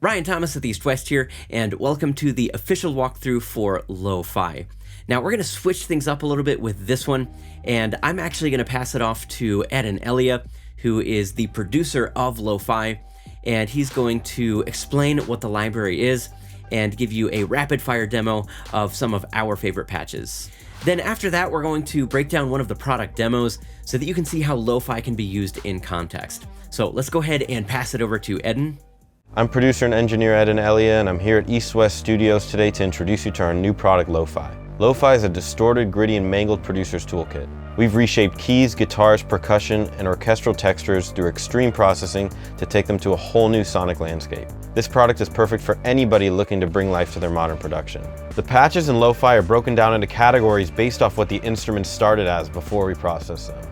Ryan Thomas with East West here, and welcome to the official walkthrough for Lo-Fi. Now we're going to switch things up a little bit with this one, and I'm actually going to pass it off to Ed and Elia, who is the producer of Lo-Fi, and he's going to explain what the library is and give you a rapid-fire demo of some of our favorite patches. Then after that, we're going to break down one of the product demos so that you can see how Lo-Fi can be used in context. So let's go ahead and pass it over to Eden. I'm producer and engineer Eden Elia, and I'm here at East West Studios today to introduce you to our new product, Lo-Fi. Lo-Fi is a distorted, gritty, and mangled producer's toolkit. We've reshaped keys, guitars, percussion, and orchestral textures through extreme processing to take them to a whole new sonic landscape. This product is perfect for anybody looking to bring life to their modern production. The patches in Lo-Fi are broken down into categories based off what the instruments started as before we process them.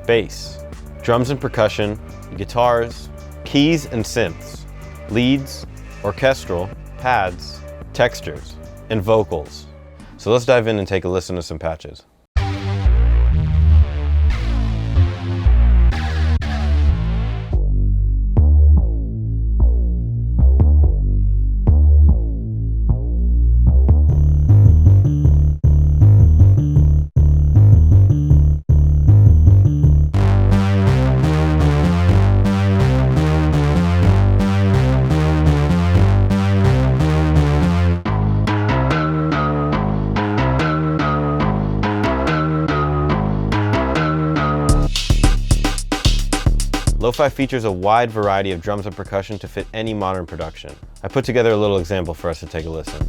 Bass, drums and percussion, guitars, keys and synths, leads, orchestral, pads, textures, and vocals. So let's dive in and take a listen to some patches. Lo-Fi features a wide variety of drums and percussion to fit any modern production. I put together a little example for us to take a listen.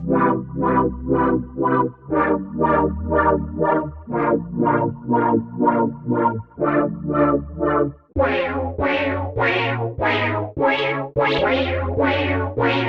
Wow, wow, wow, wow, wow, wow, wow, wow.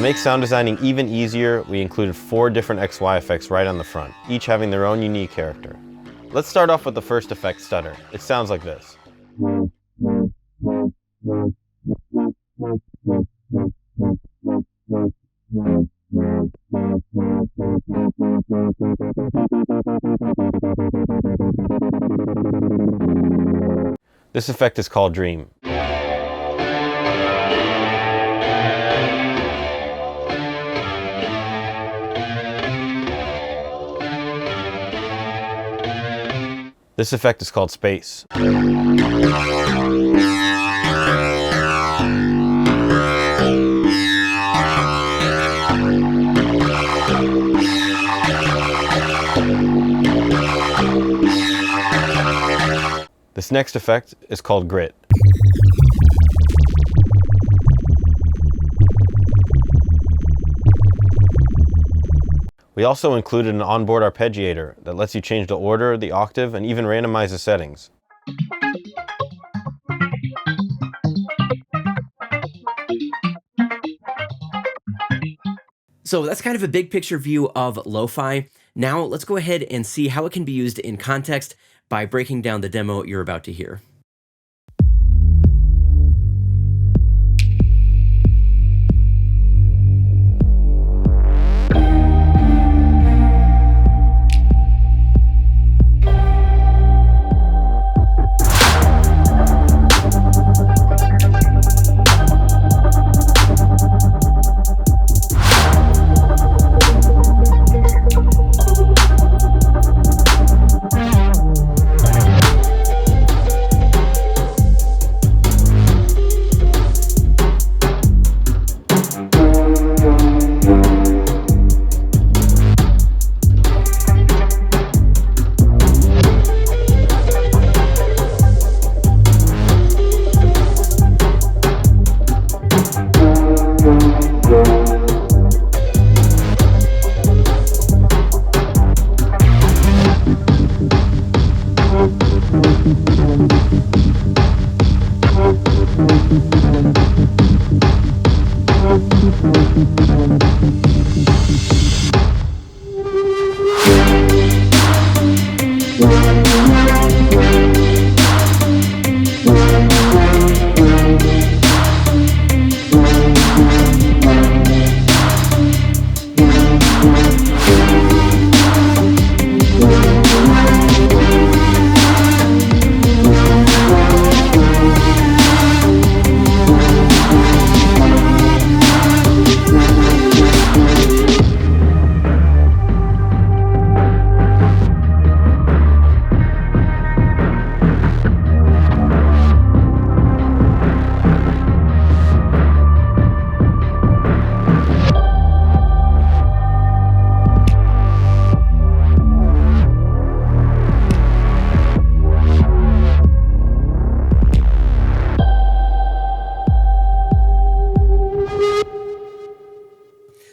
make sound designing even easier, we included 4 different XY effects right on the front, each having their own unique character. Let's start off with the first effect, stutter. It sounds like this. This effect is called Dream. This effect is called Space. This next effect is called Grit. We also included an onboard arpeggiator that lets you change the order, the octave, and even randomize the settings. So that's kind of a big picture view of lo-fi. Now let's go ahead and see how it can be used in context by breaking down the demo you're about to hear.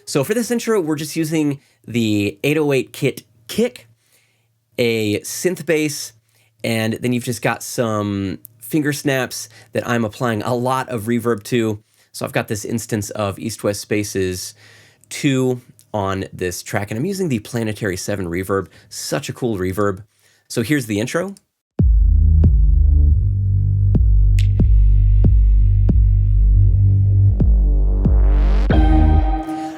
So for this intro, we're just using the 808 kit kick, a synth bass, and then you've just got some finger snaps that I'm applying a lot of reverb to. So I've got this instance of East West Spaces 2 on this track, and I'm using the Planetary 7 reverb. Such a cool reverb. So here's the intro.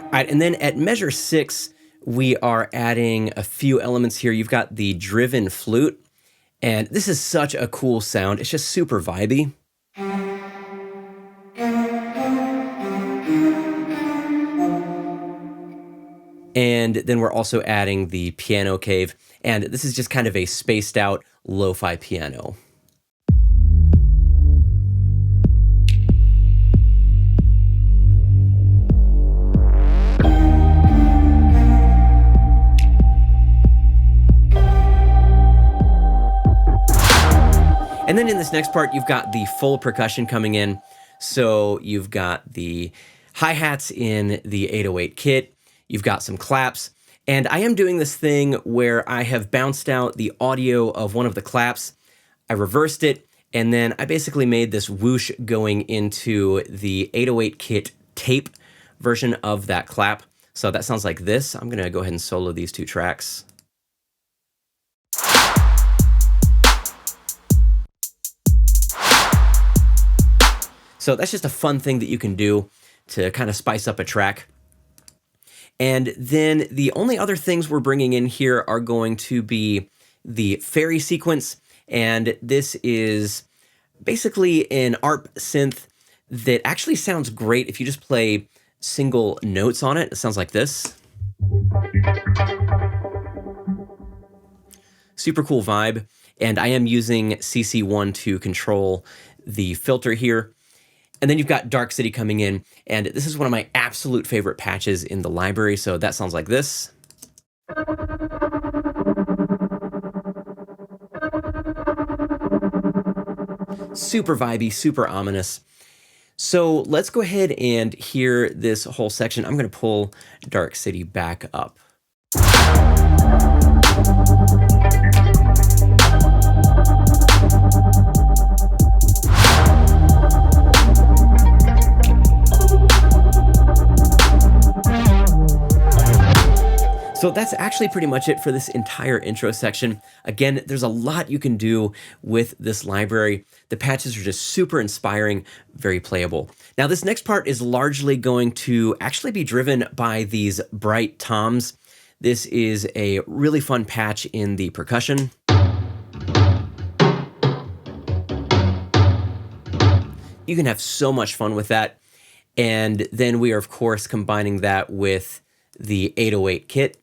All right, and then at measure 6, we are adding a few elements here. You've got the driven flute, and this is such a cool sound. It's just super vibey. And then we're also adding the piano cave, and this is just kind of a spaced out lo-fi piano. And then in this next part, you've got the full percussion coming in. So you've got the hi-hats in the 808 kit, you've got some claps, and I am doing this thing where I have bounced out the audio of one of the claps, I reversed it, and then I basically made this whoosh going into the 808 kit tape version of that clap. So that sounds like this. I'm gonna go ahead and solo these 2 tracks. So that's just a fun thing that you can do to kind of spice up a track. And then the only other things we're bringing in here are going to be the fairy sequence. And this is basically an ARP synth that actually sounds great if you just play single notes on it. It sounds like this. Super cool vibe. And I am using CC1 to control the filter here. And then you've got Dark City coming in, and this is one of my absolute favorite patches in the library, so that sounds like this. Super vibey, super ominous. So let's go ahead and hear this whole section. I'm going to pull Dark City back up. So that's actually pretty much it for this entire intro section. Again, there's a lot you can do with this library. The patches are just super inspiring, very playable. Now this next part is largely going to actually be driven by these bright toms. This is a really fun patch in the percussion. You can have so much fun with that. And then we are, of course, combining that with the 808 kit.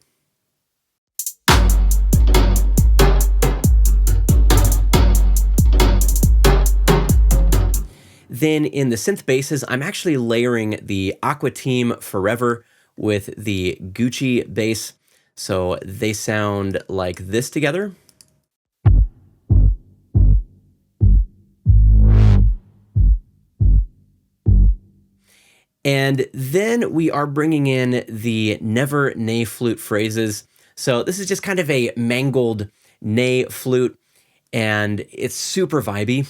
Then in the synth basses, I'm actually layering the Aqua Team Forever with the Gucci bass. So they sound like this together. And then we are bringing in the Never Nay flute phrases. So this is just kind of a mangled nay flute, and it's super vibey.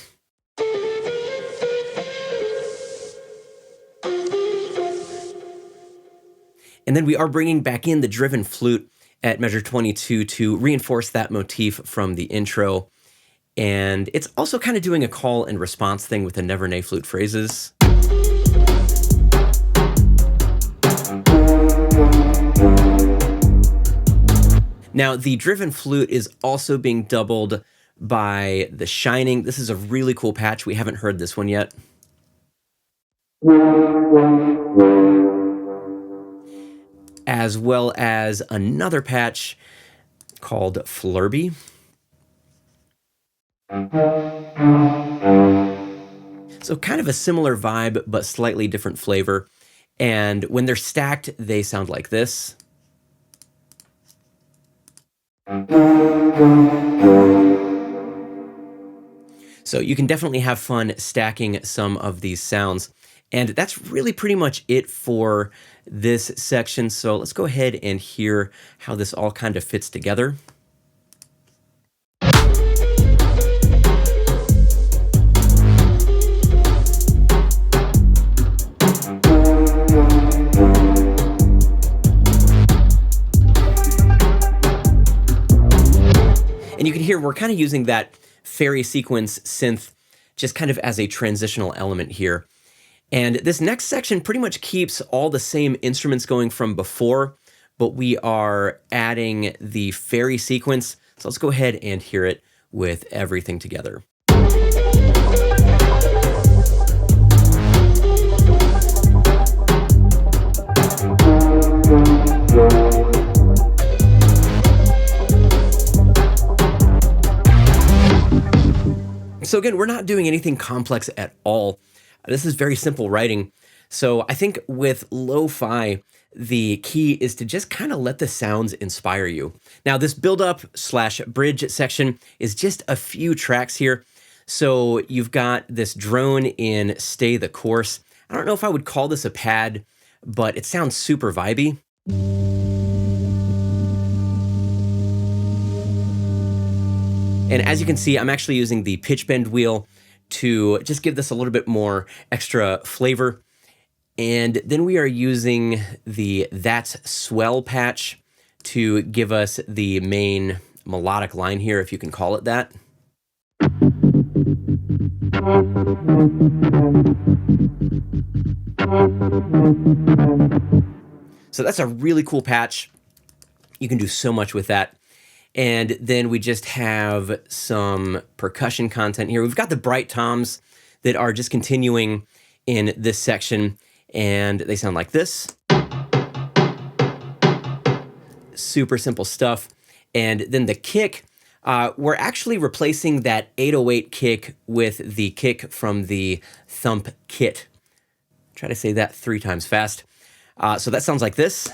And then we are bringing back in the driven flute at measure 22 to reinforce that motif from the intro. And it's also kind of doing a call and response thing with the Never Nay flute phrases. Now, the driven flute is also being doubled by the Shining. This is a really cool patch. We haven't heard this one yet. As well as another patch called Flurby. So kind of a similar vibe, but slightly different flavor. And when they're stacked, they sound like this. So you can definitely have fun stacking some of these sounds. And that's really pretty much it for this section. So let's go ahead and hear how this all kind of fits together. And you can hear we're kind of using that fairy sequence synth just kind of as a transitional element here. And this next section pretty much keeps all the same instruments going from before, but we are adding the fairy sequence. So let's go ahead and hear it with everything together. So again, we're not doing anything complex at all. This is very simple writing. So I think with lo-fi, the key is to just kind of let the sounds inspire you. Now this build-up/bridge section is just a few tracks here. So you've got this drone in Stay the Course. I don't know if I would call this a pad, but it sounds super vibey. And as you can see, I'm actually using the pitch bend wheel to just give this a little bit more extra flavor. And then we are using the That's Swell patch to give us the main melodic line here, if you can call it that. So that's a really cool patch. You can do so much with that. And then we just have some percussion content here. We've got the bright toms that are just continuing in this section, and they sound like this. Super simple stuff. And then the kick, we're actually replacing that 808 kick with the kick from the Thump kit. Try to say that 3 times fast. So that sounds like this.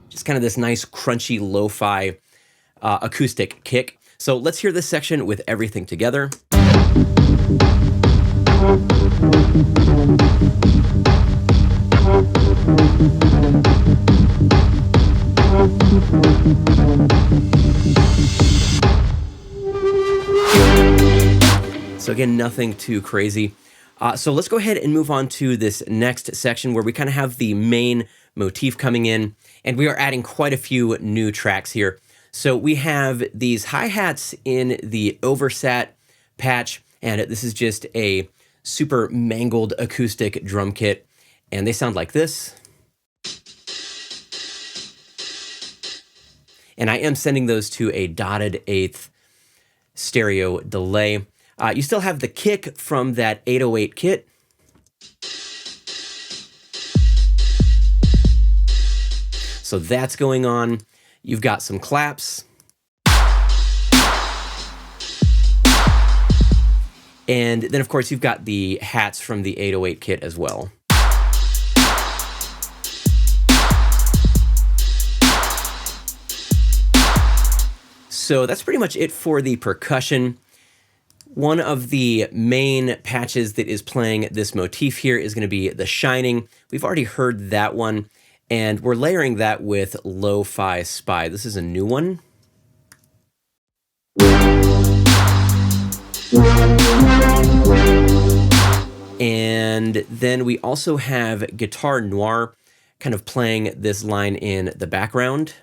Just kind of this nice crunchy lo-fi acoustic kick. So let's hear this section with everything together. So again, nothing too crazy. So let's go ahead and move on to this next section where we kind of have the main motif coming in, and we are adding quite a few new tracks here. So we have these hi-hats in the Oversat patch, and this is just a super mangled acoustic drum kit, and they sound like this. And I am sending those to a dotted eighth stereo delay. You still have the kick from that 808 kit. So that's going on. You've got some claps. And then, of course, you've got the hats from the 808 kit as well. So that's pretty much it for the percussion. One of the main patches that is playing this motif here is going to be The Shining. We've already heard that one, and we're layering that with Lo-Fi Spy. This is a new one. And then we also have Guitar Noir kind of playing this line in the background.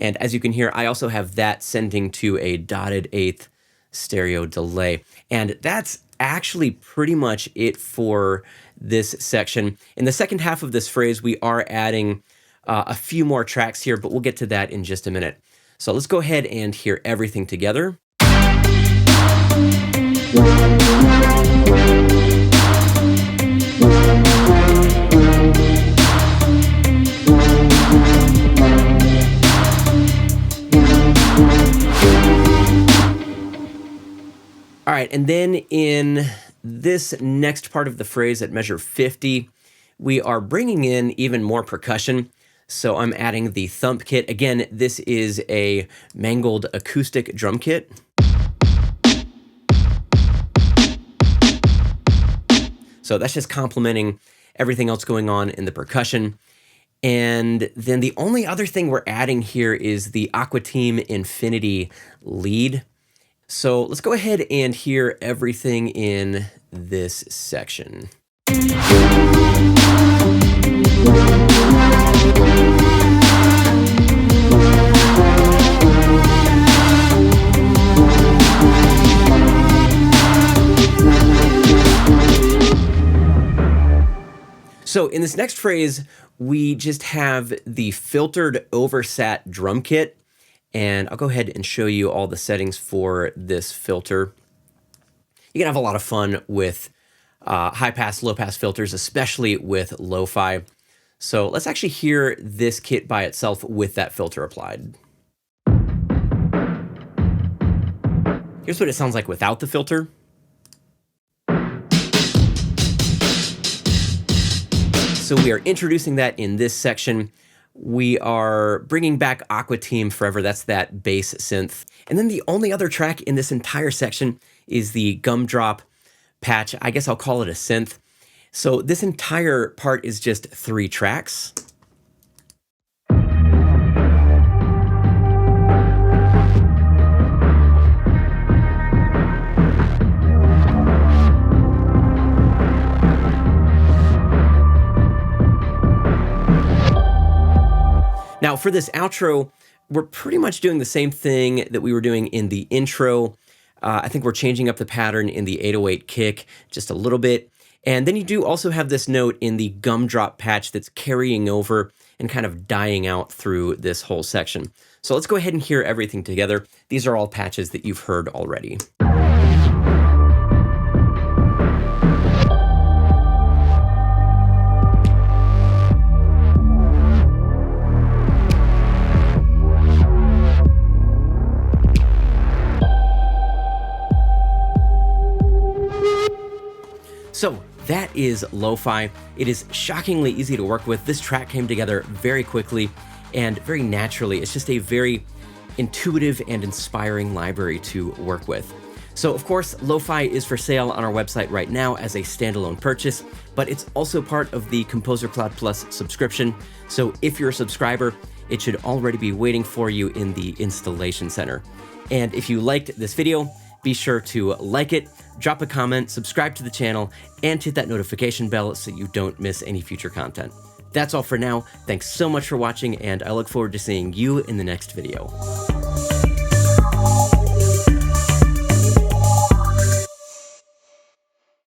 And as you can hear, I also have that sending to a dotted eighth stereo delay. And that's actually pretty much it for this section. In the second half of this phrase, we are adding a few more tracks here, but we'll get to that in just a minute. So let's go ahead and hear everything together. All right, and then in this next part of the phrase at measure 50, we are bringing in even more percussion. So I'm adding the Thump kit. Again, this is a mangled acoustic drum kit. So that's just complementing everything else going on in the percussion. And then the only other thing we're adding here is the Aquateam Infinity lead. So let's go ahead and hear everything in this section. So in this next phrase, we just have the filtered Oversat drum kit. And I'll go ahead and show you all the settings for this filter. You can have a lot of fun with high-pass, low-pass filters, especially with lo-fi. So let's actually hear this kit by itself with that filter applied. Here's what it sounds like without the filter. So we are introducing that in this section. We are bringing back Aquateam Forever. That's that bass synth. And then the only other track in this entire section is the Gumdrop patch. I guess I'll call it a synth. So this entire part is just 3 tracks. Now for this outro, we're pretty much doing the same thing that we were doing in the intro. I think we're changing up the pattern in the 808 kick just a little bit. And then you do also have this note in the gumdrop patch that's carrying over and kind of dying out through this whole section. So let's go ahead and hear everything together. These are all patches that you've heard already. So that is Lo-Fi. It is shockingly easy to work with. This track came together very quickly and very naturally. It's just a very intuitive and inspiring library to work with. So of course, Lo-Fi is for sale on our website right now as a standalone purchase, but it's also part of the Composer Cloud Plus subscription. So if you're a subscriber, it should already be waiting for you in the installation center. And if you liked this video, be sure to like it, drop a comment, subscribe to the channel, and hit that notification bell so you don't miss any future content. That's all for now. Thanks so much for watching, and I look forward to seeing you in the next video.